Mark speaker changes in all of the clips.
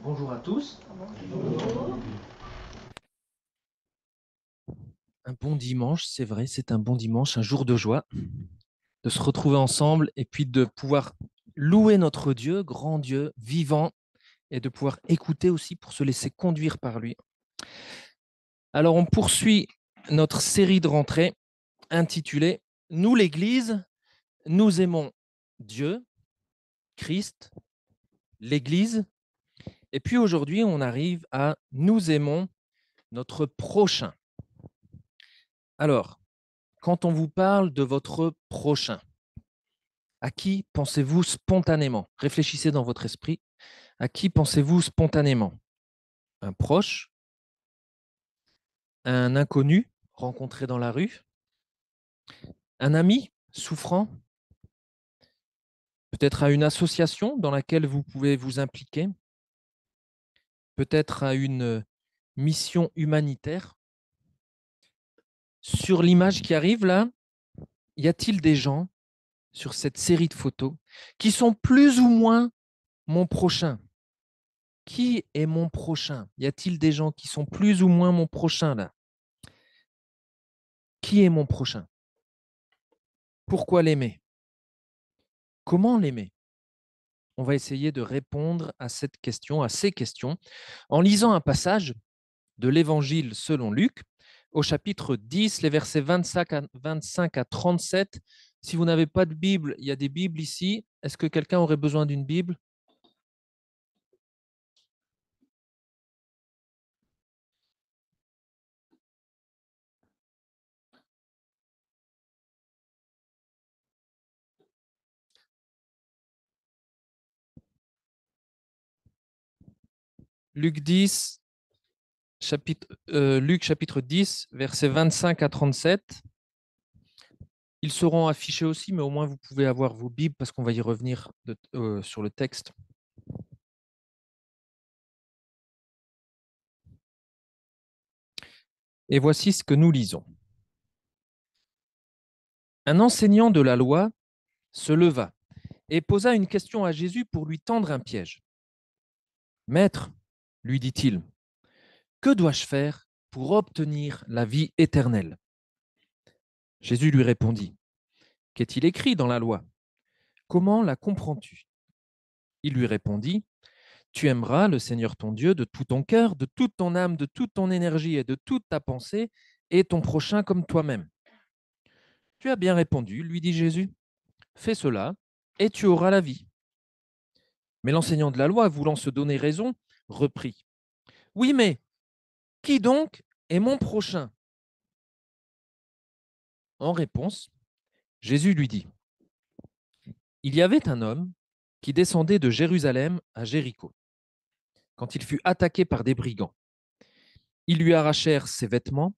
Speaker 1: Bonjour à tous. Un bon dimanche, c'est vrai, c'est un bon dimanche, un jour de joie, de se retrouver ensemble et puis de pouvoir louer notre Dieu, grand Dieu, vivant, et de pouvoir écouter aussi pour se laisser conduire par lui. Alors, on poursuit notre série de rentrée intitulée Nous, l'Église, nous aimons Dieu, Christ, l'Église. Et puis aujourd'hui, on arrive à Nous aimons notre prochain. Alors, quand on vous parle de votre prochain, à qui pensez-vous spontanément? Réfléchissez dans votre esprit. À qui pensez-vous spontanément? Un proche? Un inconnu rencontré dans la rue? Un ami souffrant? Peut-être à une association dans laquelle vous pouvez vous impliquer? Peut-être à une mission humanitaire? Sur l'image qui arrive là, y a-t-il des gens sur cette série de photos qui sont plus ou moins mon prochain? Qui est mon prochain? Y a-t-il des gens qui sont plus ou moins mon prochain là? Qui est mon prochain? Pourquoi l'aimer? Comment l'aimer? On va essayer de répondre à cette question, à ces questions, en lisant un passage de l'Évangile selon Luc, au chapitre 10, les versets 25 à 37. Si vous n'avez pas de Bible, il y a des Bibles ici. Est-ce que quelqu'un aurait besoin d'une Bible? Luc 10, Luc chapitre 10, versets 25 à 37. Ils seront affichés aussi, mais au moins vous pouvez avoir vos Bibles parce qu'on va y revenir sur le texte. Et voici ce que nous lisons. Un enseignant de la loi se leva et posa une question à Jésus pour lui tendre un piège. Maître, lui dit-il, que dois-je faire pour obtenir la vie éternelle? Jésus lui répondit, qu'est-il écrit dans la loi? Comment la comprends-tu? Il lui répondit, tu aimeras le Seigneur ton Dieu de tout ton cœur, de toute ton âme, de toute ton énergie et de toute ta pensée, et ton prochain comme toi-même. Tu as bien répondu, lui dit Jésus. Fais cela, et tu auras la vie. Mais l'enseignant de la loi, voulant se donner raison, reprit. Oui, mais qui donc est mon prochain? En réponse, Jésus lui dit, il y avait un homme qui descendait de Jérusalem à Jéricho, quand il fut attaqué par des brigands. Ils lui arrachèrent ses vêtements,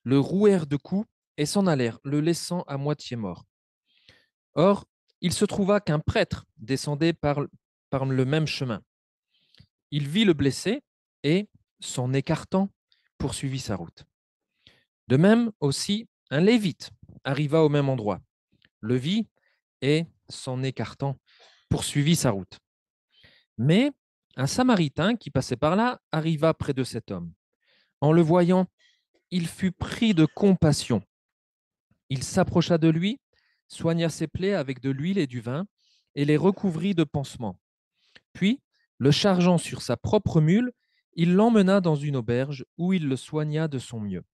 Speaker 1: le rouèrent de coups et s'en allèrent, le laissant à moitié mort. Or, il se trouva qu'un prêtre descendait par le même chemin. Il vit le blessé et, s'en écartant, poursuivit sa route. De même aussi, un lévite arriva au même endroit, le vit et, s'en écartant, poursuivit sa route. Mais un Samaritain qui passait par là arriva près de cet homme. En le voyant, il fut pris de compassion. Il s'approcha de lui, soigna ses plaies avec de l'huile et du vin, et les recouvrit de pansements. Puis, le chargeant sur sa propre mule, il l'emmena dans une auberge où il le soigna de son mieux.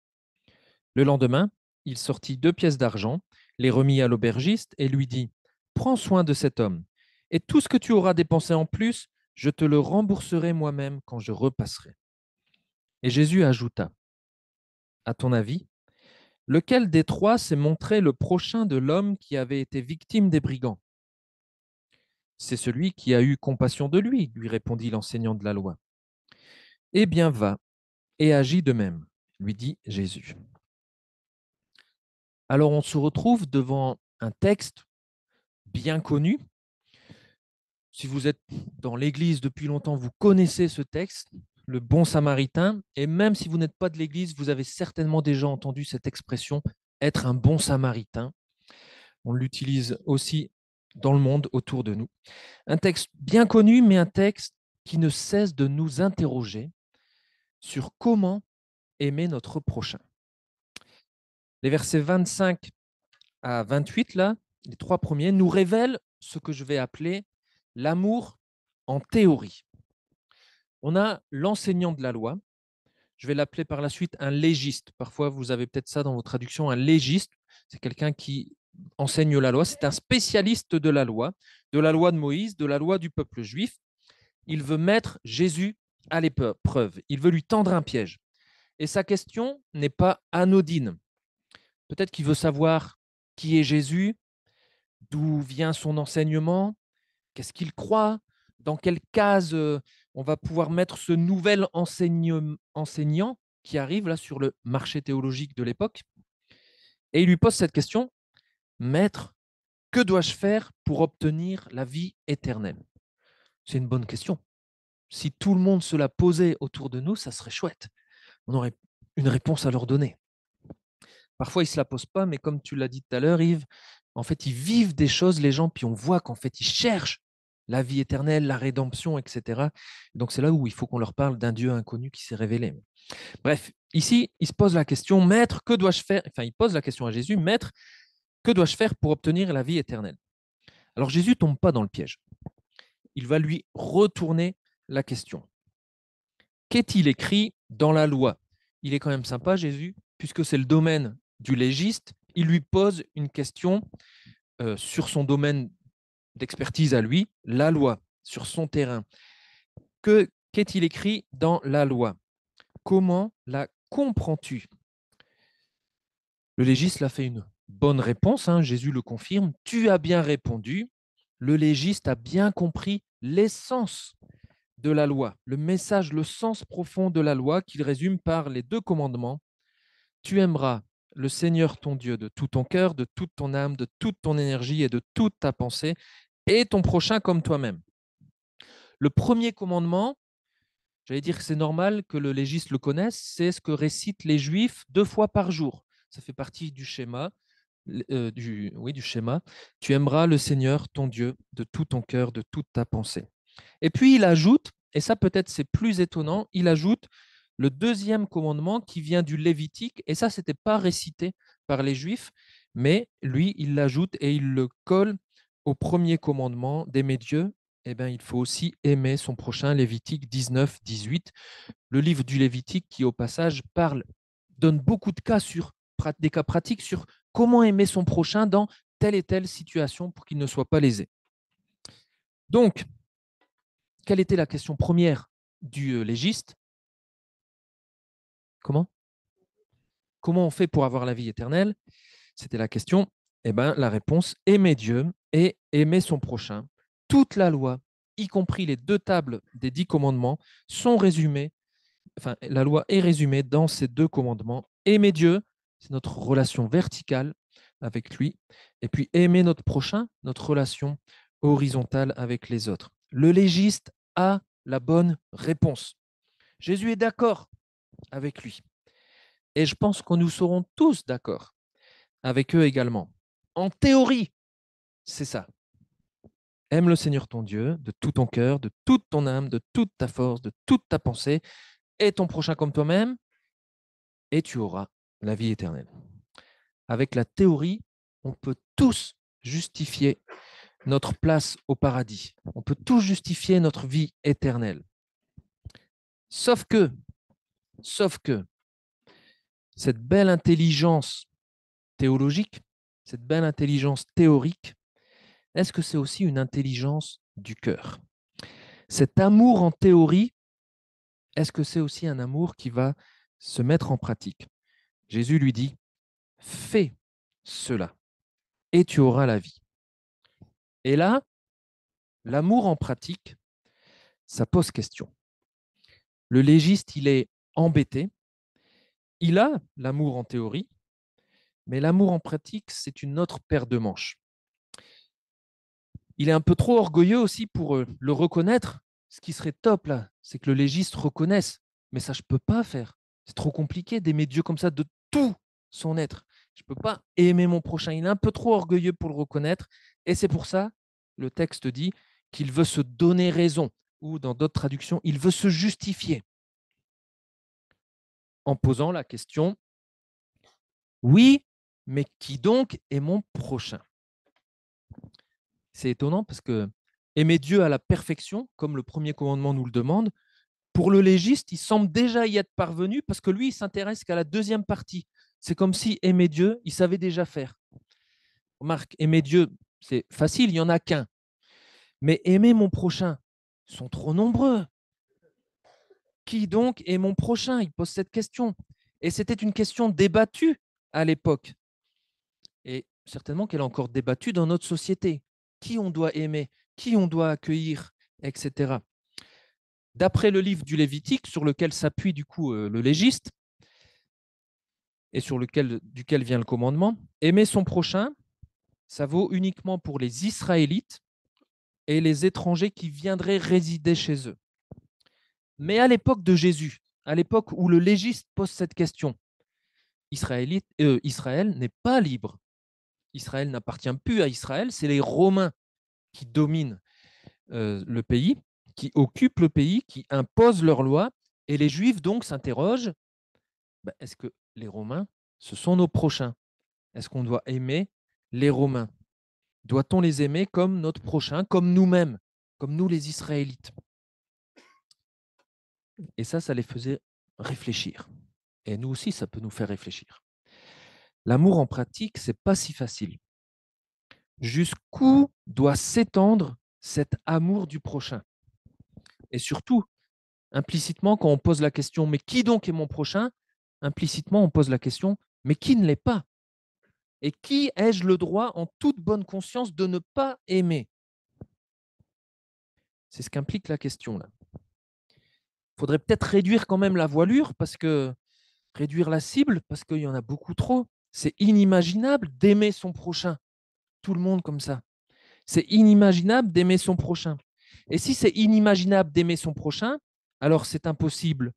Speaker 1: Le lendemain, il sortit 2 pièces d'argent, les remit à l'aubergiste et lui dit, prends soin de cet homme, et tout ce que tu auras dépensé en plus, je te le rembourserai moi-même quand je repasserai. Et Jésus ajouta, à ton avis, lequel des trois s'est montré le prochain de l'homme qui avait été victime des brigands? C'est celui qui a eu compassion de lui, lui répondit l'enseignant de la loi. Eh bien, va et agis de même, lui dit Jésus. Alors on se retrouve devant un texte bien connu. Si vous êtes dans l'Église depuis longtemps, vous connaissez ce texte, le bon samaritain, et même si vous n'êtes pas de l'Église, vous avez certainement déjà entendu cette expression, être un bon samaritain. On l'utilise aussi dans le monde autour de nous. Un texte bien connu, mais un texte qui ne cesse de nous interroger sur comment aimer notre prochain. Les versets 25 à 28, là, les 3 premiers, nous révèlent ce que je vais appeler l'amour en théorie. On a l'enseignant de la loi, je vais l'appeler par la suite un légiste. Parfois, vous avez peut-être ça dans vos traductions, un légiste, c'est quelqu'un qui enseigne la loi, c'est un spécialiste de la loi de Moïse, de la loi du peuple juif. Il veut mettre Jésus à l'épreuve, il veut lui tendre un piège. Et sa question n'est pas anodine. Peut-être qu'il veut savoir qui est Jésus, d'où vient son enseignement, qu'est-ce qu'il croit, dans quelle case on va pouvoir mettre ce nouvel enseignant qui arrive là sur le marché théologique de l'époque. Et il lui pose cette question, Maître, que dois-je faire pour obtenir la vie éternelle? C'est une bonne question. Si tout le monde se la posait autour de nous, ça serait chouette. On aurait une réponse à leur donner. Parfois, ils ne se la posent pas, mais comme tu l'as dit tout à l'heure, Yves, en fait, ils vivent des choses, les gens, puis on voit qu'en fait, ils cherchent la vie éternelle, la rédemption, etc. Donc, c'est là où il faut qu'on leur parle d'un Dieu inconnu qui s'est révélé. Bref, ici, il se pose la question, Maître, que dois-je faire? Enfin, il pose la question à Jésus, Maître, que dois-je faire pour obtenir la vie éternelle? Alors, Jésus ne tombe pas dans le piège. Il va lui retourner la question. Qu'est-il écrit dans la loi? Il est quand même sympa, Jésus, puisque c'est le domaine du légiste. Il lui pose une question sur son domaine d'expertise à lui, la loi, sur son terrain. Qu'est-il écrit dans la loi? Comment la comprends-tu? Le légiste l'a fait une bonne réponse, hein, Jésus le confirme. Tu as bien répondu. Le légiste a bien compris l'essence de la loi, le message, le sens profond de la loi qu'il résume par les 2 commandements. Tu aimeras le Seigneur ton Dieu de tout ton cœur, de toute ton âme, de toute ton énergie et de toute ta pensée, et ton prochain comme toi-même. Le premier commandement, j'allais dire que c'est normal que le légiste le connaisse, c'est ce que récitent les Juifs 2 fois par jour. Ça fait partie du schéma. Du schéma. Tu aimeras le Seigneur ton Dieu de tout ton cœur, de toute ta pensée. Et puis il ajoute, et ça peut-être c'est plus étonnant, il ajoute le 2e commandement qui vient du Lévitique, et ça, ce n'était pas récité par les Juifs, mais lui, il l'ajoute et il le colle au premier commandement d'aimer Dieu. Eh bien, il faut aussi aimer son prochain, Lévitique 19, 18. Le livre du Lévitique qui, au passage, donne beaucoup de cas des cas pratiques sur comment aimer son prochain dans telle et telle situation pour qu'il ne soit pas lésé. Donc, quelle était la question première du légiste? Comment on fait pour avoir la vie éternelle? C'était la question. Eh bien, la réponse, aimer Dieu et aimer son prochain. Toute la loi, y compris les 2 tables des 10 commandements, sont résumées, enfin, la loi est résumée dans ces 2 commandements. Aimer Dieu, c'est notre relation verticale avec lui, et puis aimer notre prochain, notre relation horizontale avec les autres. Le légiste a la bonne réponse. Jésus est d'accord avec lui. Et je pense que nous serons tous d'accord avec eux également. En théorie, c'est ça. Aime le Seigneur ton Dieu de tout ton cœur, de toute ton âme, de toute ta force, de toute ta pensée, et ton prochain comme toi-même, et tu auras la vie éternelle. Avec la théorie, on peut tous justifier notre place au paradis. On peut tous justifier notre vie éternelle. Sauf que cette belle intelligence théologique, cette belle intelligence théorique, est-ce que c'est aussi une intelligence du cœur? Cet amour en théorie, est-ce que c'est aussi un amour qui va se mettre en pratique? Jésus lui dit, fais cela et tu auras la vie. Et là, l'amour en pratique, ça pose question. Le légiste, il est embêté. Il a l'amour en théorie, mais l'amour en pratique, c'est une autre paire de manches. Il est un peu trop orgueilleux aussi pour le reconnaître. Ce qui serait top, là, c'est que le légiste reconnaisse. Mais ça, je ne peux pas faire. C'est trop compliqué d'aimer Dieu comme ça de tout son être. Je ne peux pas aimer mon prochain. Il est un peu trop orgueilleux pour le reconnaître. Et c'est pour ça, le texte dit qu'il veut se donner raison. ou dans d'autres traductions, il veut se justifier en posant la question, oui, mais qui donc est mon prochain? C'est étonnant parce que aimer Dieu à la perfection, comme le premier commandement nous le demande, pour le légiste, il semble déjà y être parvenu parce que lui, il s'intéresse qu'à la deuxième partie. C'est comme si aimer Dieu, il savait déjà faire. Remarque, aimer Dieu, c'est facile, il n'y en a qu'un. Mais aimer mon prochain, ils sont trop nombreux. Qui donc est mon prochain? Il pose cette question. Et c'était une question débattue à l'époque. Et certainement qu'elle est encore débattue dans notre société. Qui on doit aimer? Qui on doit accueillir? Etc. D'après le livre du Lévitique, sur lequel s'appuie du coup le légiste, et duquel vient le commandement, aimer son prochain, ça vaut uniquement pour les Israélites et les étrangers qui viendraient résider chez eux. Mais à l'époque de Jésus, à l'époque où le légiste pose cette question, Israël n'est pas libre. Israël n'appartient plus à Israël, c'est les Romains qui dominent le pays, qui occupent le pays, qui imposent leurs lois, et les Juifs donc s'interrogent, est-ce que les Romains, ce sont nos prochains? Est-ce qu'on doit aimer les Romains? Doit-on les aimer comme notre prochain, comme nous-mêmes, comme nous les Israélites? Et ça les faisait réfléchir. Et nous aussi, ça peut nous faire réfléchir. L'amour en pratique, c'est pas si facile. Jusqu'où doit s'étendre cet amour du prochain? Et surtout, implicitement, quand on pose la question, mais qui donc est mon prochain? Implicitement, on pose la question, mais qui ne l'est pas? Et qui ai-je le droit, en toute bonne conscience, de ne pas aimer? C'est ce qu'implique la question là. Il faudrait peut-être réduire quand même la voilure, parce que réduire la cible, parce qu'il y en a beaucoup trop. C'est inimaginable d'aimer son prochain, tout le monde comme ça. C'est inimaginable d'aimer son prochain. Et si c'est inimaginable d'aimer son prochain, alors c'est impossible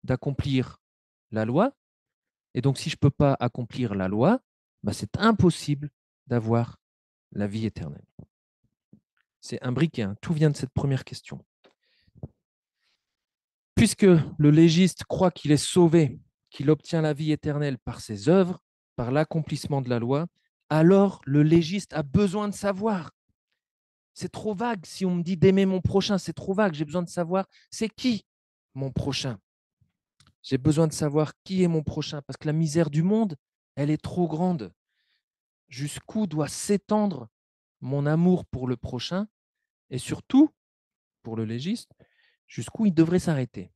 Speaker 1: d'accomplir la loi. Et donc, si je ne peux pas accomplir la loi, c'est impossible d'avoir la vie éternelle. C'est imbriqué, hein. Tout vient de cette première question. Puisque le légiste croit qu'il est sauvé, qu'il obtient la vie éternelle par ses œuvres, par l'accomplissement de la loi, alors le légiste a besoin de savoir. C'est trop vague. Si on me dit d'aimer mon prochain, c'est trop vague. J'ai besoin de savoir c'est qui mon prochain. J'ai besoin de savoir qui est mon prochain parce que la misère du monde, elle est trop grande. Jusqu'où doit s'étendre mon amour pour le prochain et surtout, pour le légiste, jusqu'où il devrait s'arrêter.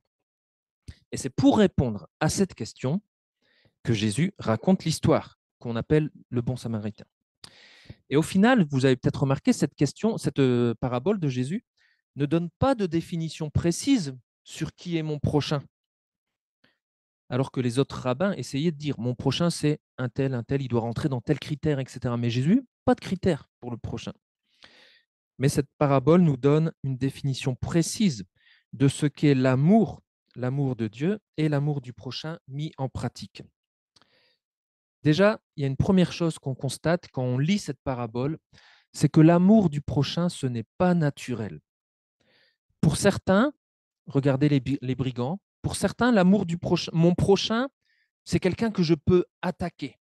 Speaker 1: Et c'est pour répondre à cette question que Jésus raconte l'histoire qu'on appelle le bon samaritain. Et au final, vous avez peut-être remarqué, cette parabole de Jésus ne donne pas de définition précise sur qui est mon prochain. Alors que les autres rabbins essayaient de dire mon prochain, c'est un tel, il doit rentrer dans tel critère, etc. Mais Jésus, pas de critère pour le prochain. Mais cette parabole nous donne une définition précise de ce qu'est l'amour de Dieu et l'amour du prochain mis en pratique. Déjà, il y a une première chose qu'on constate quand on lit cette parabole, c'est que l'amour du prochain, ce n'est pas naturel. Pour certains, regardez les brigands, pour certains, l'amour du prochain, mon prochain, c'est quelqu'un que je peux attaquer,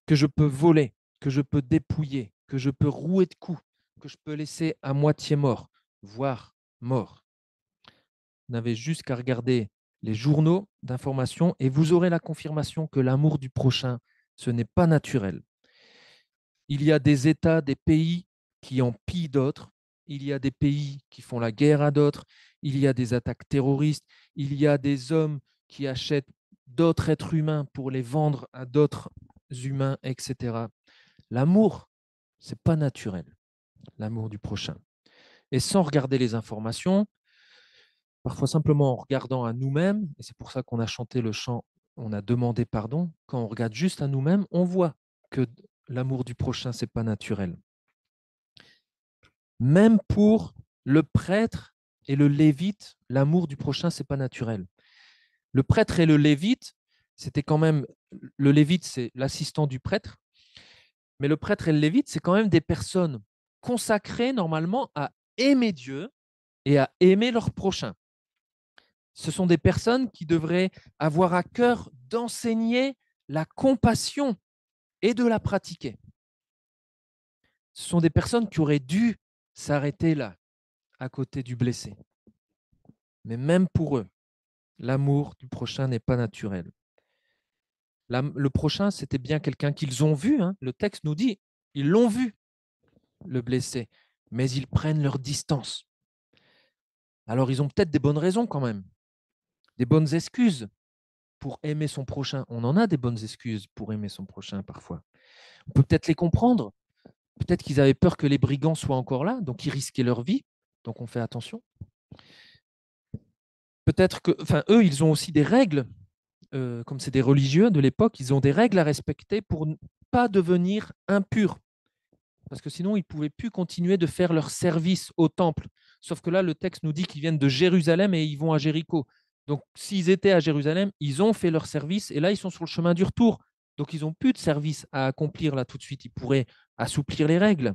Speaker 1: que je peux voler, que je peux dépouiller, que je peux rouer de coups, que je peux laisser à moitié mort, voire mort. Vous n'avez juste qu'à regarder les journaux d'information et vous aurez la confirmation que l'amour du prochain, ce n'est pas naturel. Il y a des États, des pays qui en pillent d'autres. Il y a des pays qui font la guerre à d'autres. Il y a des attaques terroristes. Il y a des hommes qui achètent d'autres êtres humains pour les vendre à d'autres humains, etc. L'amour, ce n'est pas naturel, l'amour du prochain. Et sans regarder les informations, parfois simplement en regardant à nous-mêmes, et c'est pour ça qu'on a chanté le chant, on a demandé pardon, quand on regarde juste à nous-mêmes, on voit que l'amour du prochain, ce n'est pas naturel. Même pour le prêtre et le lévite, l'amour du prochain, ce n'est pas naturel. Le prêtre et le lévite, c'était quand même, le lévite, c'est l'assistant du prêtre, mais le prêtre et le lévite, c'est quand même des personnes consacrées normalement à aimer Dieu et à aimer leur prochain. Ce sont des personnes qui devraient avoir à cœur d'enseigner la compassion et de la pratiquer. Ce sont des personnes qui auraient dû s'arrêter là, à côté du blessé. Mais même pour eux, l'amour du prochain n'est pas naturel. Le prochain, c'était bien quelqu'un qu'ils ont vu. Le texte nous dit, ils l'ont vu, le blessé, mais ils prennent leur distance. Alors, ils ont peut-être des bonnes raisons quand même, des bonnes excuses pour aimer son prochain. On en a des bonnes excuses pour aimer son prochain parfois. On peut peut-être les comprendre. Peut-être qu'ils avaient peur que les brigands soient encore là, donc ils risquaient leur vie. Donc, on fait attention. Peut-être que, eux, ils ont aussi des règles. Comme c'est des religieux de l'époque, ils ont des règles à respecter pour ne pas devenir impurs. Parce que sinon, ils ne pouvaient plus continuer de faire leur service au temple. Sauf que là, le texte nous dit qu'ils viennent de Jérusalem et ils vont à Jéricho. Donc, s'ils étaient à Jérusalem, ils ont fait leur service et là, ils sont sur le chemin du retour. Donc, ils n'ont plus de service à accomplir là tout de suite. Ils pourraient assouplir les règles.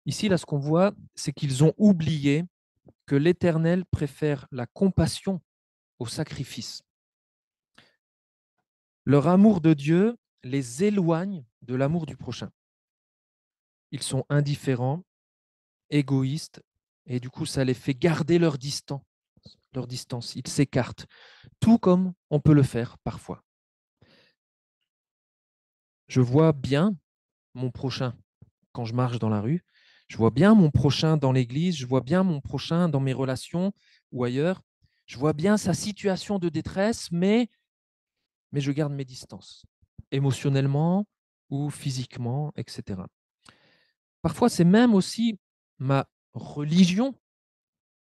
Speaker 1: Ici, là, ce qu'on voit, c'est qu'ils ont oublié que l'Éternel préfère la compassion au sacrifice. Leur amour de Dieu les éloigne de l'amour du prochain. Ils sont indifférents, égoïstes, et du coup, ça les fait garder leur distance. Ils s'écartent, tout comme on peut le faire parfois. Je vois bien mon prochain quand je marche dans la rue, je vois bien mon prochain dans l'église, je vois bien mon prochain dans mes relations ou ailleurs, je vois bien sa situation de détresse, mais je garde mes distances, émotionnellement ou physiquement, etc. Parfois, c'est même aussi ma religion,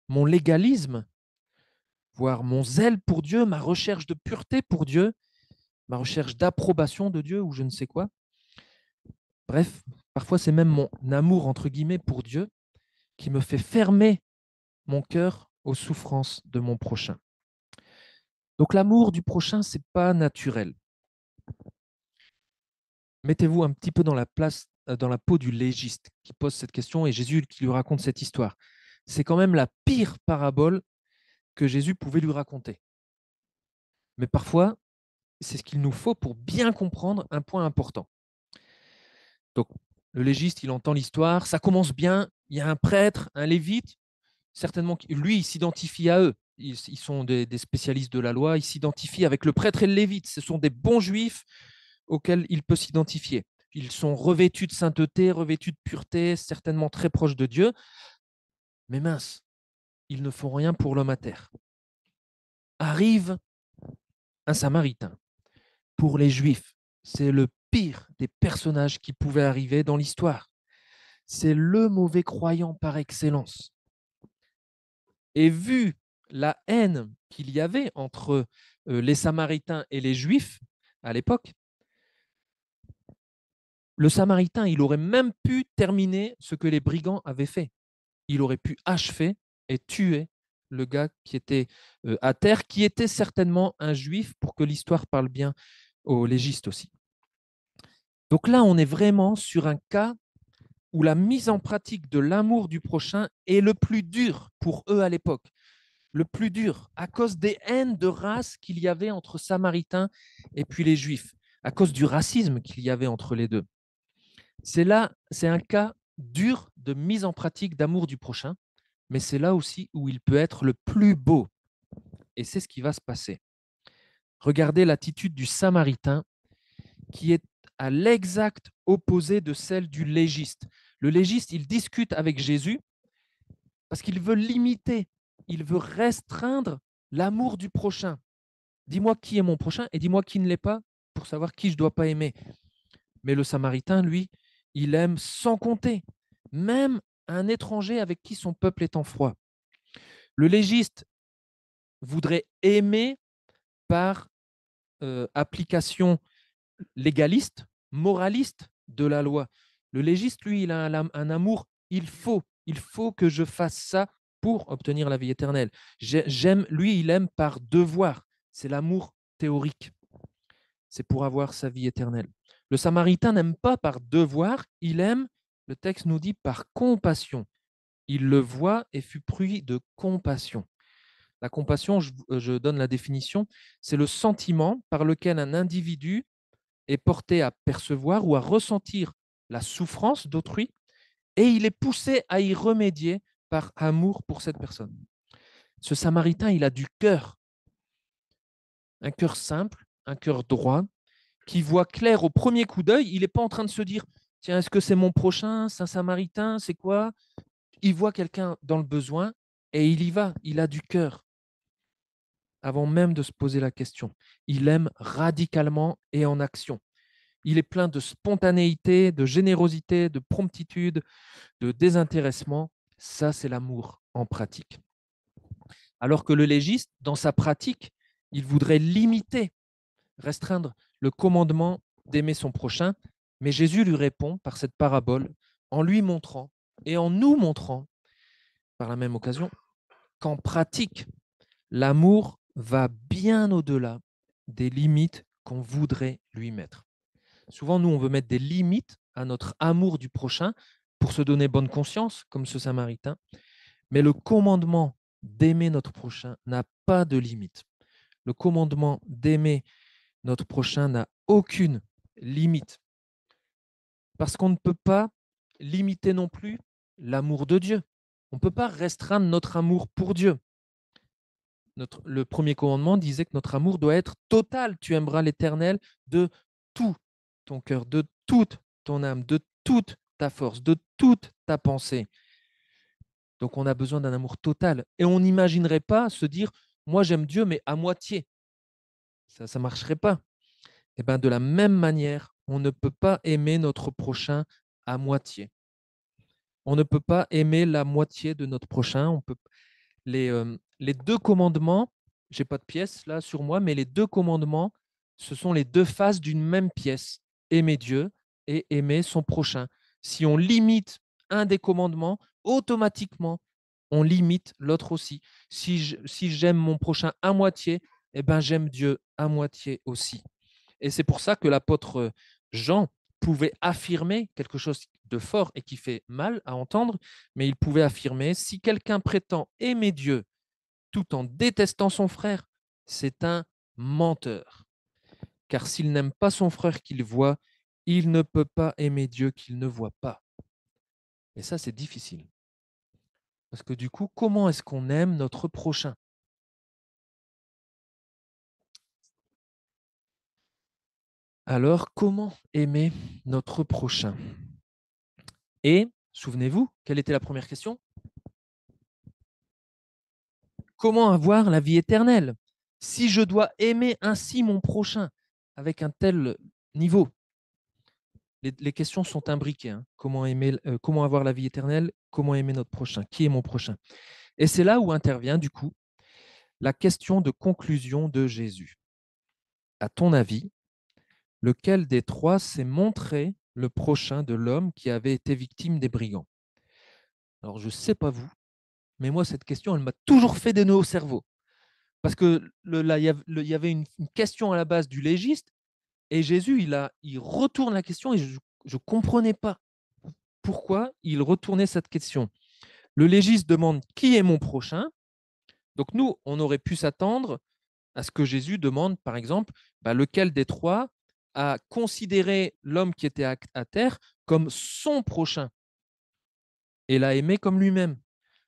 Speaker 1: mon légalisme, voire mon zèle pour Dieu, ma recherche de pureté pour Dieu, ma recherche d'approbation de Dieu ou je ne sais quoi. Bref, parfois c'est même mon amour, entre guillemets, pour Dieu qui me fait fermer mon cœur aux souffrances de mon prochain. Donc l'amour du prochain, c'est pas naturel. Mettez-vous un petit peu dans la peau du légiste qui pose cette question et Jésus qui lui raconte cette histoire. C'est quand même la pire parabole que Jésus pouvait lui raconter. Mais parfois, c'est ce qu'il nous faut pour bien comprendre un point important. Donc, le légiste, il entend l'histoire, ça commence bien, il y a un prêtre, un lévite, certainement, lui, il s'identifie à eux. Ils sont des spécialistes de la loi, il s'identifie avec le prêtre et le lévite. Ce sont des bons juifs auxquels il peut s'identifier. Ils sont revêtus de sainteté, revêtus de pureté, certainement très proches de Dieu. Mais mince, ils ne font rien pour l'homme à terre. Arrive un Samaritain. Pour les Juifs, c'est le pire des personnages qui pouvaient arriver dans l'histoire. C'est le mauvais croyant par excellence. Et vu la haine qu'il y avait entre les Samaritains et les Juifs à l'époque, le Samaritain, il aurait même pu terminer ce que les brigands avaient fait. Il aurait pu achever et tuer le gars qui était à terre, qui était certainement un Juif, pour que l'histoire parle bien aux légistes aussi. Donc là, on est vraiment sur un cas où la mise en pratique de l'amour du prochain est le plus dur pour eux à l'époque. Le plus dur, à cause des haines de race qu'il y avait entre Samaritains et puis les Juifs, à cause du racisme qu'il y avait entre les deux. C'est un cas dur de mise en pratique d'amour du prochain, mais c'est là aussi où il peut être le plus beau. Et c'est ce qui va se passer. Regardez l'attitude du Samaritain qui est à l'exact opposé de celle du légiste. Le légiste, il discute avec Jésus parce qu'il veut limiter, il veut restreindre l'amour du prochain. Dis-moi qui est mon prochain et dis-moi qui ne l'est pas pour savoir qui je ne dois pas aimer. Mais le Samaritain, lui, il aime sans compter, même un étranger avec qui son peuple est en froid. Le légiste voudrait aimer par application légaliste, moraliste de la loi. Le légiste, lui, il a un amour, il faut que je fasse ça pour obtenir la vie éternelle. Lui, il aime par devoir. C'est l'amour théorique. C'est pour avoir sa vie éternelle. Le Samaritain n'aime pas par devoir, il aime, le texte nous dit, par compassion. Il le voit et fut pris de compassion. La compassion, je donne la définition, c'est le sentiment par lequel un individu est porté à percevoir ou à ressentir la souffrance d'autrui et il est poussé à y remédier par amour pour cette personne. Ce Samaritain, il a du cœur, un cœur simple, un cœur droit, qui voit clair au premier coup d'œil. Il n'est pas en train de se dire, tiens, est-ce que c'est mon prochain, c'est un Samaritain, c'est quoi? Il voit quelqu'un dans le besoin et il y va, il a du cœur, avant même de se poser la question. Il aime radicalement et en action. Il est plein de spontanéité, de générosité, de promptitude, de désintéressement. Ça, c'est l'amour en pratique. Alors que le légiste, dans sa pratique, il voudrait limiter, restreindre le commandement d'aimer son prochain, mais Jésus lui répond par cette parabole en lui montrant et en nous montrant, par la même occasion, qu'en pratique, l'amour va bien au-delà des limites qu'on voudrait lui mettre. Souvent, nous, on veut mettre des limites à notre amour du prochain pour se donner bonne conscience, comme ce Samaritain, mais le commandement d'aimer notre prochain n'a pas de limite. Le commandement d'aimer notre prochain n'a aucune limite. Parce qu'on ne peut pas limiter non plus l'amour de Dieu. On ne peut pas restreindre notre amour pour Dieu. Le premier commandement disait que notre amour doit être total. Tu aimeras l'Éternel de tout ton cœur, de toute ton âme, de toute ta force, de toute ta pensée. Donc on a besoin d'un amour total. Et on n'imaginerait pas se dire, moi j'aime Dieu, mais à moitié. Ça ne marcherait pas. Et bien, de la même manière, on ne peut pas aimer notre prochain à moitié. On ne peut pas aimer la moitié de notre prochain. Les deux commandements, je n'ai pas de pièce là sur moi, mais les deux commandements, ce sont les deux faces d'une même pièce. Aimer Dieu et aimer son prochain. Si on limite un des commandements, automatiquement, on limite l'autre aussi. Si j'aime mon prochain à moitié, eh ben, j'aime Dieu à moitié aussi. Et c'est pour ça que l'apôtre Jean pouvait affirmer quelque chose de fort et qui fait mal à entendre, mais il pouvait affirmer, si quelqu'un prétend aimer Dieu tout en détestant son frère, c'est un menteur. Car s'il n'aime pas son frère qu'il voit, il ne peut pas aimer Dieu qu'il ne voit pas. Et ça, c'est difficile. Parce que du coup, comment est-ce qu'on aime notre prochain? Alors, comment aimer notre prochain? Et, souvenez-vous, quelle était la première question? Comment avoir la vie éternelle? Si je dois aimer ainsi mon prochain avec un tel niveau, les questions sont imbriquées. Hein. Comment avoir la vie éternelle? Comment aimer notre prochain? Qui est mon prochain? Et c'est là où intervient du coup la question de conclusion de Jésus. À ton avis, lequel des trois s'est montré le prochain de l'homme qui avait été victime des brigands? Alors, je ne sais pas vous, mais moi, cette question, elle m'a toujours fait des nœuds au cerveau. Parce que là, il y avait une question à la base du légiste, et Jésus, il retourne la question, et je ne comprenais pas pourquoi il retournait cette question. Le légiste demande qui est mon prochain. Donc nous, on aurait pu s'attendre à ce que Jésus demande, par exemple, lequel des trois a considéré l'homme qui était à terre comme son prochain et l'a aimé comme lui-même.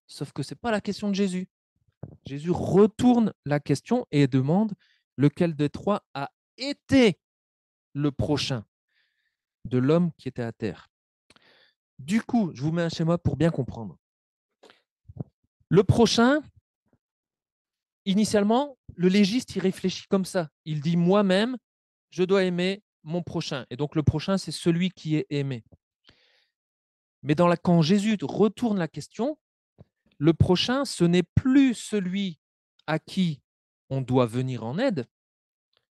Speaker 1: Sauf que ce n'est pas la question de Jésus. Jésus retourne la question et demande lequel des trois a été le prochain de l'homme qui était à terre. Du coup, je vous mets un schéma pour bien comprendre. Le prochain, initialement, le légiste, il réfléchit comme ça. Il dit moi-même, je dois aimer mon prochain. Et donc le prochain, c'est celui qui est aimé. Mais quand Jésus retourne la question, le prochain, ce n'est plus celui à qui on doit venir en aide,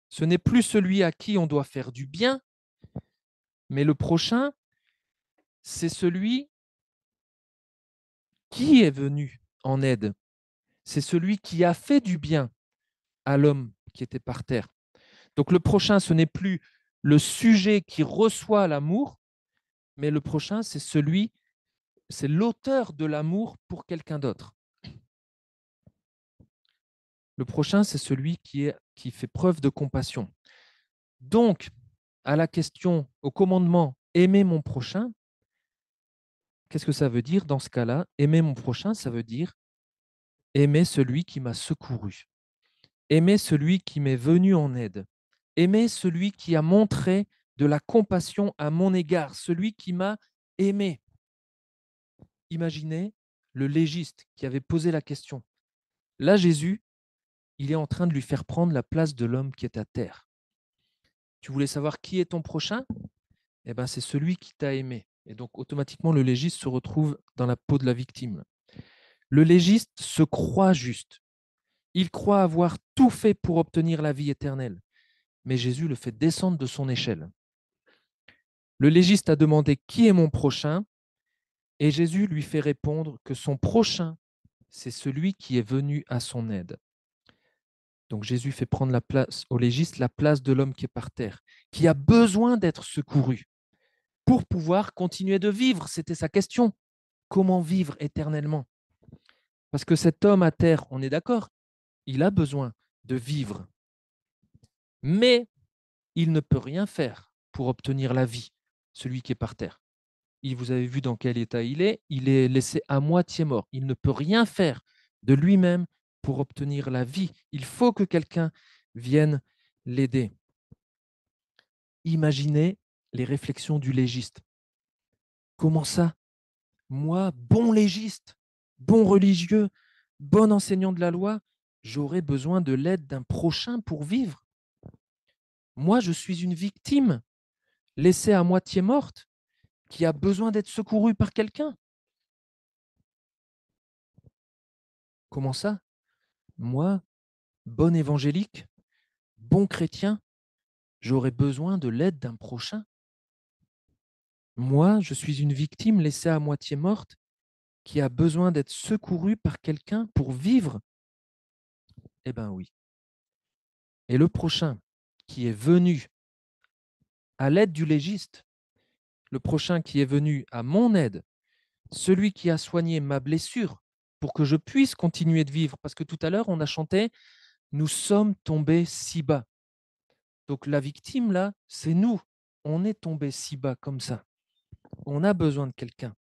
Speaker 1: ce n'est plus celui à qui on doit faire du bien, mais le prochain, c'est celui qui est venu en aide. C'est celui qui a fait du bien à l'homme qui était par terre. Donc le prochain, ce n'est plus le sujet qui reçoit l'amour, mais le prochain, c'est celui c'est l'auteur de l'amour pour quelqu'un d'autre. Le prochain, c'est celui qui fait preuve de compassion. Donc, à la question, au commandement, aimer mon prochain, qu'est-ce que ça veut dire dans ce cas-là? Aimer mon prochain, ça veut dire aimer celui qui m'a secouru, aimer celui qui m'est venu en aide, aimer celui qui a montré de la compassion à mon égard, celui qui m'a aimé. Imaginez le légiste qui avait posé la question. Là, Jésus, il est en train de lui faire prendre la place de l'homme qui est à terre. Tu voulais savoir qui est ton prochain? Eh ben, c'est celui qui t'a aimé. Et donc, automatiquement, le légiste se retrouve dans la peau de la victime. Le légiste se croit juste. Il croit avoir tout fait pour obtenir la vie éternelle. Mais Jésus le fait descendre de son échelle. Le légiste a demandé qui est mon prochain et Jésus lui fait répondre que son prochain, c'est celui qui est venu à son aide. Donc Jésus fait prendre la place au légiste, la place de l'homme qui est par terre, qui a besoin d'être secouru pour pouvoir continuer de vivre. C'était sa question. Comment vivre éternellement? Parce que cet homme à terre, on est d'accord, il a besoin de vivre. Mais il ne peut rien faire pour obtenir la vie, celui qui est par terre. Vous avez vu dans quel état il est laissé à moitié mort. Il ne peut rien faire de lui-même pour obtenir la vie. Il faut que quelqu'un vienne l'aider. Imaginez les réflexions du légiste. Comment ça? Moi, bon légiste, bon religieux, bon enseignant de la loi, j'aurais besoin de l'aide d'un prochain pour vivre. Moi, je suis une victime, laissée à moitié morte, qui a besoin d'être secourue par quelqu'un. Comment ça? Moi, bon évangélique, bon chrétien, j'aurais besoin de l'aide d'un prochain. Moi, je suis une victime laissée à moitié morte, qui a besoin d'être secourue par quelqu'un pour vivre. Eh bien oui. Et le prochain qui est venu à l'aide du légiste, le prochain qui est venu à mon aide, celui qui a soigné ma blessure pour que je puisse continuer de vivre. Parce que tout à l'heure, on a chanté « Nous sommes tombés si bas ». Donc la victime, là, c'est nous. On est tombé si bas comme ça. On a besoin de quelqu'un.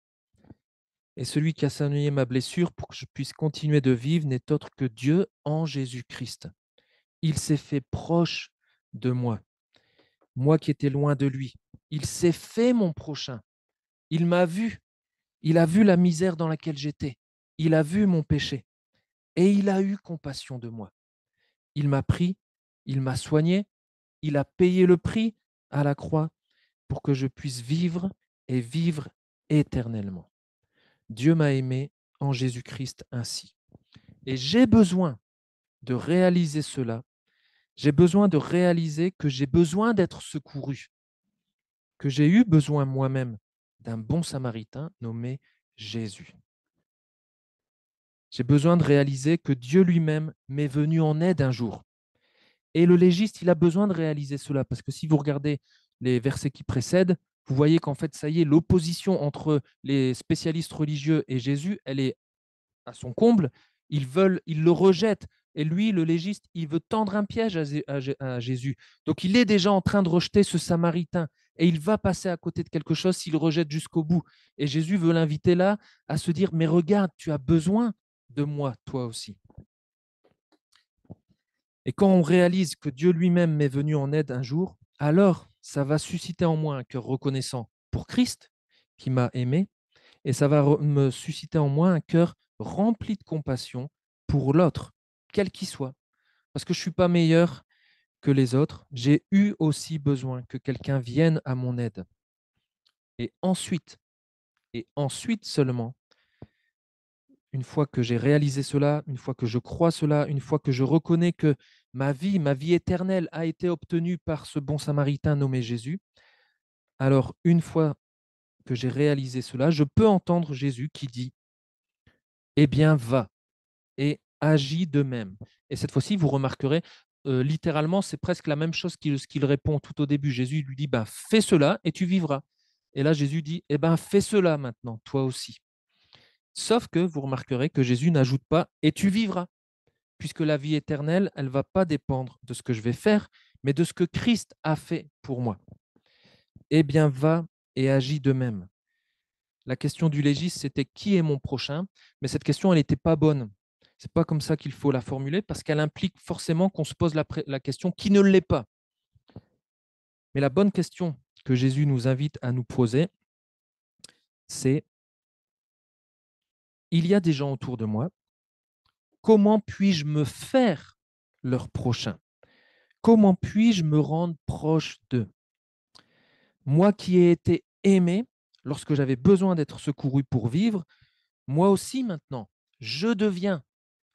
Speaker 1: Et celui qui a soigné ma blessure pour que je puisse continuer de vivre n'est autre que Dieu en Jésus-Christ. Il s'est fait proche de moi, moi qui étais loin de lui. Il s'est fait mon prochain. Il m'a vu. Il a vu la misère dans laquelle j'étais. Il a vu mon péché. Et il a eu compassion de moi. Il m'a pris, il m'a soigné, il a payé le prix à la croix pour que je puisse vivre et vivre éternellement. Dieu m'a aimé en Jésus-Christ ainsi. Et j'ai besoin de réaliser cela. J'ai besoin de réaliser que j'ai besoin d'être secouru, que j'ai eu besoin moi-même d'un bon samaritain nommé Jésus. J'ai besoin de réaliser que Dieu lui-même m'est venu en aide un jour. Et le légiste, il a besoin de réaliser cela, parce que si vous regardez les versets qui précèdent, vous voyez qu'en fait, ça y est, l'opposition entre les spécialistes religieux et Jésus, elle est à son comble. Ils le rejettent. Et lui, le légiste, il veut tendre un piège à Jésus. Donc, il est déjà en train de rejeter ce Samaritain. Et il va passer à côté de quelque chose s'il rejette jusqu'au bout. Et Jésus veut l'inviter là à se dire, mais regarde, tu as besoin de moi, toi aussi. Et quand on réalise que Dieu lui-même m'est venu en aide un jour, alors ça va susciter en moi un cœur reconnaissant pour Christ qui m'a aimé, et ça va me susciter en moi un cœur rempli de compassion pour l'autre, quel qu'il soit. Parce que je ne suis pas meilleur que les autres, j'ai eu aussi besoin que quelqu'un vienne à mon aide. Et ensuite seulement, une fois que j'ai réalisé cela, une fois que je crois cela, une fois que je reconnais que ma vie éternelle a été obtenue par ce bon samaritain nommé Jésus, alors une fois que j'ai réalisé cela, je peux entendre Jésus qui dit, eh bien, va et agis de même. Et cette fois-ci, vous remarquerez, littéralement, c'est presque la même chose qu'il répond tout au début. Jésus lui dit, ben, fais cela et tu vivras. Et là, Jésus dit, eh ben, fais cela maintenant, toi aussi. Sauf que vous remarquerez que Jésus n'ajoute pas « et tu vivras », puisque la vie éternelle, elle ne va pas dépendre de ce que je vais faire, mais de ce que Christ a fait pour moi. Eh bien, va et agis de même. La question du légiste, c'était qui est mon prochain? Mais cette question, elle n'était pas bonne. C'est pas comme ça qu'il faut la formuler parce qu'elle implique forcément qu'on se pose la question qui ne l'est pas. Mais la bonne question que Jésus nous invite à nous poser, c'est il y a des gens autour de moi, comment puis-je me faire leur prochain? Comment puis-je me rendre proche d'eux? Moi qui ai été aimé lorsque j'avais besoin d'être secouru pour vivre, moi aussi maintenant, je deviens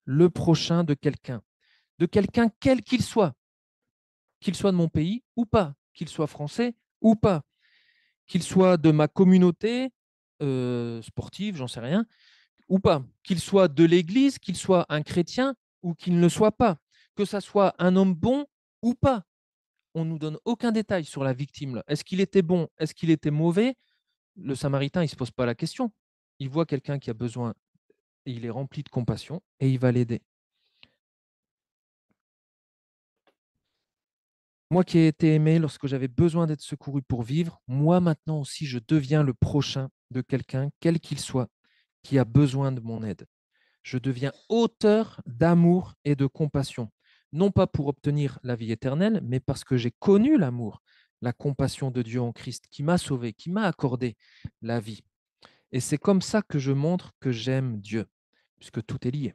Speaker 1: le prochain de quelqu'un quel qu'il soit de mon pays ou pas, qu'il soit français ou pas, qu'il soit de ma communauté sportive, j'en sais rien, ou pas, qu'il soit de l'Église, qu'il soit un chrétien ou qu'il ne le soit pas, que ça soit un homme bon ou pas. On ne nous donne aucun détail sur la victime. Là. Est-ce qu'il était bon? Est-ce qu'il était mauvais? Le Samaritain, il ne se pose pas la question. Il voit quelqu'un qui a besoin et il est rempli de compassion et il va l'aider. Moi qui ai été aimé lorsque j'avais besoin d'être secouru pour vivre, moi maintenant aussi, je deviens le prochain de quelqu'un, quel qu'il soit, qui a besoin de mon aide. Je deviens auteur d'amour et de compassion, non pas pour obtenir la vie éternelle, mais parce que j'ai connu l'amour, la compassion de Dieu en Christ, qui m'a sauvé, qui m'a accordé la vie. Et c'est comme ça que je montre que j'aime Dieu, puisque tout est lié.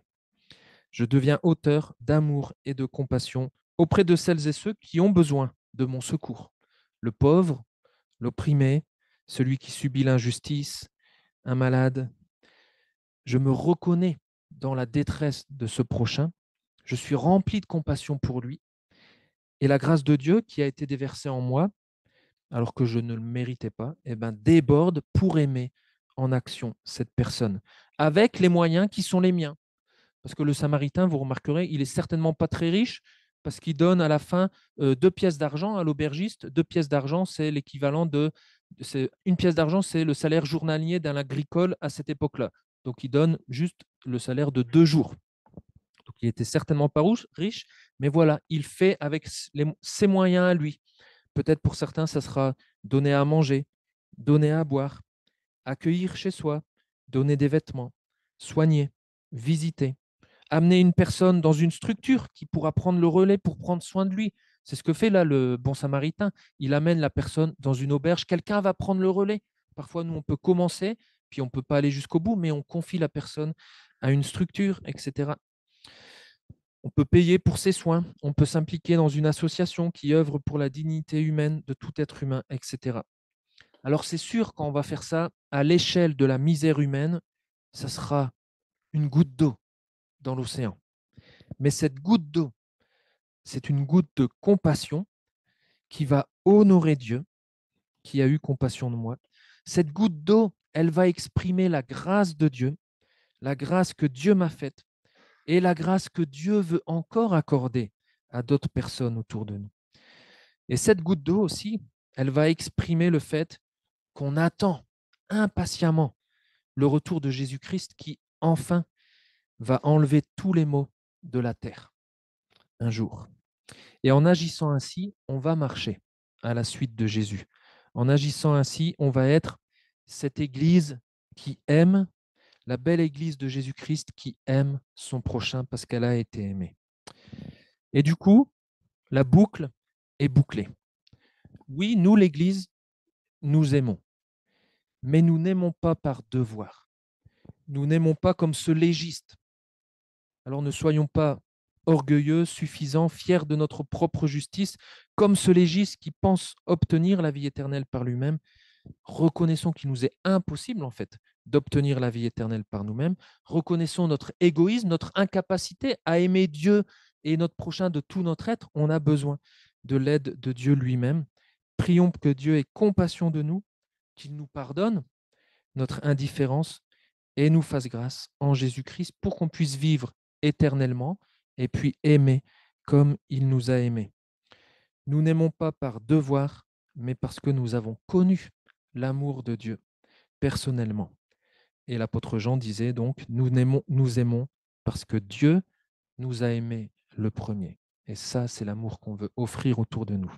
Speaker 1: Je deviens auteur d'amour et de compassion auprès de celles et ceux qui ont besoin de mon secours. Le pauvre, l'opprimé, celui qui subit l'injustice, un malade. Je me reconnais dans la détresse de ce prochain. Je suis rempli de compassion pour lui. Et la grâce de Dieu qui a été déversée en moi, alors que je ne le méritais pas, eh ben, déborde pour aimer en action cette personne, avec les moyens qui sont les miens. Parce que le Samaritain, vous remarquerez, il est certainement pas très riche parce qu'il donne à la fin 2 pièces d'argent à l'aubergiste. 2 pièces d'argent, c'est l'équivalent une pièce d'argent, c'est le salaire journalier d'un agricole à cette époque-là. Donc, il donne juste le salaire de 2 jours. Donc, il était certainement pas riche, mais voilà, il fait avec ses moyens à lui. Peut-être pour certains, ça sera donner à manger, donner à boire, accueillir chez soi, donner des vêtements, soigner, visiter, amener une personne dans une structure qui pourra prendre le relais pour prendre soin de lui. C'est ce que fait là le bon samaritain. Il amène la personne dans une auberge, quelqu'un va prendre le relais. Parfois, nous, on peut commencer, puis on ne peut pas aller jusqu'au bout, mais on confie la personne à une structure, etc. On peut payer pour ses soins, on peut s'impliquer dans une association qui œuvre pour la dignité humaine de tout être humain, etc. Alors c'est sûr, quand on va faire ça à l'échelle de la misère humaine, ça sera une goutte d'eau dans l'océan. Mais cette goutte d'eau, c'est une goutte de compassion qui va honorer Dieu, qui a eu compassion de moi. Cette goutte d'eau, elle va exprimer la grâce de Dieu, la grâce que Dieu m'a faite et la grâce que Dieu veut encore accorder à d'autres personnes autour de nous. Et cette goutte d'eau aussi, elle va exprimer le fait qu'on attend impatiemment le retour de Jésus-Christ qui, enfin, va enlever tous les maux de la terre un jour. Et en agissant ainsi, on va marcher à la suite de Jésus. En agissant ainsi, on va être cette Église qui aime, la belle Église de Jésus-Christ qui aime son prochain parce qu'elle a été aimée. Et du coup, la boucle est bouclée. Oui, nous, l'Église, nous aimons, mais nous n'aimons pas par devoir. Nous n'aimons pas comme ce légiste. Alors ne soyons pas orgueilleux, suffisants, fiers de notre propre justice, comme ce légiste qui pense obtenir la vie éternelle par lui-même. Reconnaissons qu'il nous est impossible, en fait, d'obtenir la vie éternelle par nous-mêmes. Reconnaissons notre égoïsme, notre incapacité à aimer Dieu et notre prochain de tout notre être. On a besoin de l'aide de Dieu lui-même. Prions que Dieu ait compassion de nous, qu'il nous pardonne notre indifférence et nous fasse grâce en Jésus-Christ pour qu'on puisse vivre éternellement et puis aimer comme il nous a aimés. Nous n'aimons pas par devoir, mais parce que nous avons connu l'amour de Dieu personnellement. Et l'apôtre Jean disait donc, nous aimons parce que Dieu nous a aimés le premier. Et ça, c'est l'amour qu'on veut offrir autour de nous.